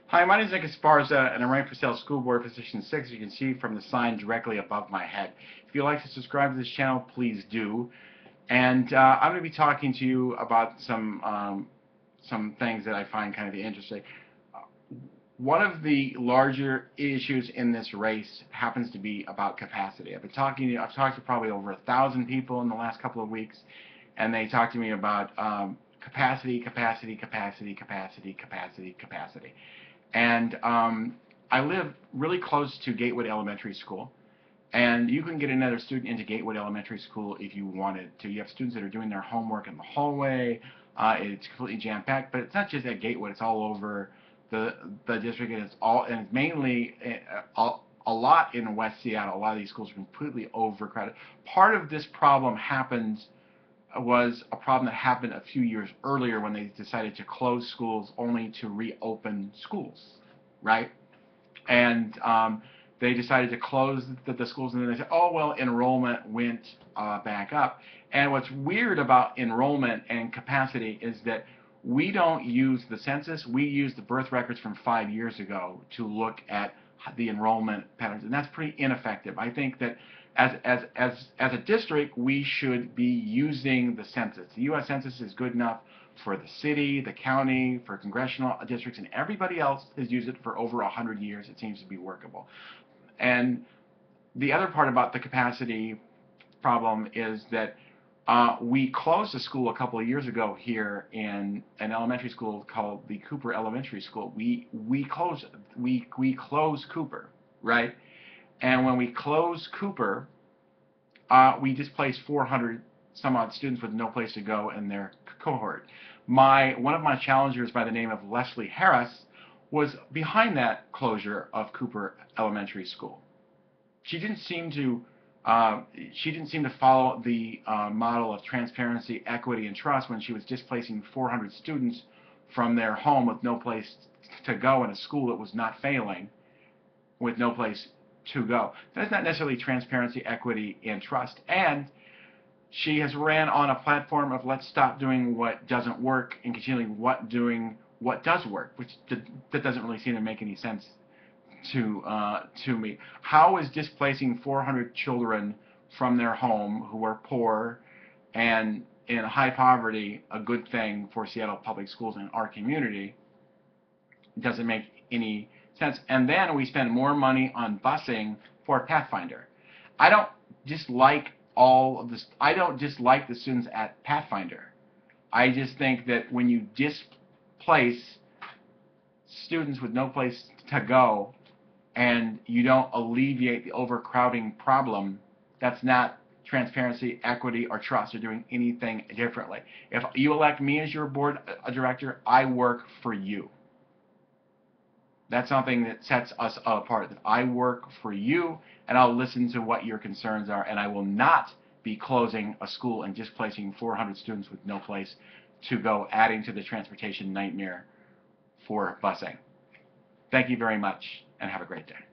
Hi, my name is Nick Esparza, and I'm running for Sales School Board Position 6, as you can see from the sign directly above my head. If you'd like to subscribe to this channel, please do. And I'm going to be talking to you about some things that I find kind of interesting. One of the larger issues in this race happens to be about capacity. I've talked to probably over 1,000 people in the last couple of weeks, and they talk to me about capacity. And I live really close to Gatewood Elementary School, and you can get another student into Gatewood Elementary School if you wanted to. You have students that are doing their homework in the hallway. It's completely jam-packed, but it's not just at Gatewood. It's all over the district, and it's mainly a lot in West Seattle. A lot of these schools are completely overcrowded. Part of this problem was a problem that happened a few years earlier when they decided to close schools only to reopen schools, right? And they decided to close the schools, and then they said, oh, well, enrollment went back up. And what's weird about enrollment and capacity is that we don't use the census. We use the birth records from 5 years ago to look at the enrollment patterns, and that's pretty ineffective. I think that as a district, we should be using the census. The U.S. Census is good enough for the city, the county, for congressional districts, and everybody else has used it for over 100 years. It seems to be workable. And the other part about the capacity problem is that we closed a school a couple of years ago here in an elementary school called the Cooper Elementary School. We closed Cooper, right? And when we closed Cooper, we displaced 400 some odd students with no place to go in their cohort. One of my challengers by the name of Leslie Harris was behind that closure of Cooper Elementary School. She didn't seem to follow the model of transparency, equity, and trust when she was displacing 400 students from their home with no place to go in a school that was not failing, with no place to go. That's not necessarily transparency, equity, and trust. And she has ran on a platform of let's stop doing what doesn't work and continuing doing what does work, which that doesn't really seem to make any sense to me. How is displacing 400 children from their home who are poor and in high poverty a good thing for Seattle Public Schools and our community? It doesn't make any sense. And then we spend more money on busing for Pathfinder. I don't dislike the students at Pathfinder. I just think that when you displace students with no place to go and you don't alleviate the overcrowding problem, that's not transparency, equity, or trust, or doing anything differently. If you elect me as your board director, I work for you. That's something that sets us apart, that I work for you, and I'll listen to what your concerns are, and I will not be closing a school and displacing 400 students with no place to go, adding to the transportation nightmare for busing. Thank you very much, and have a great day.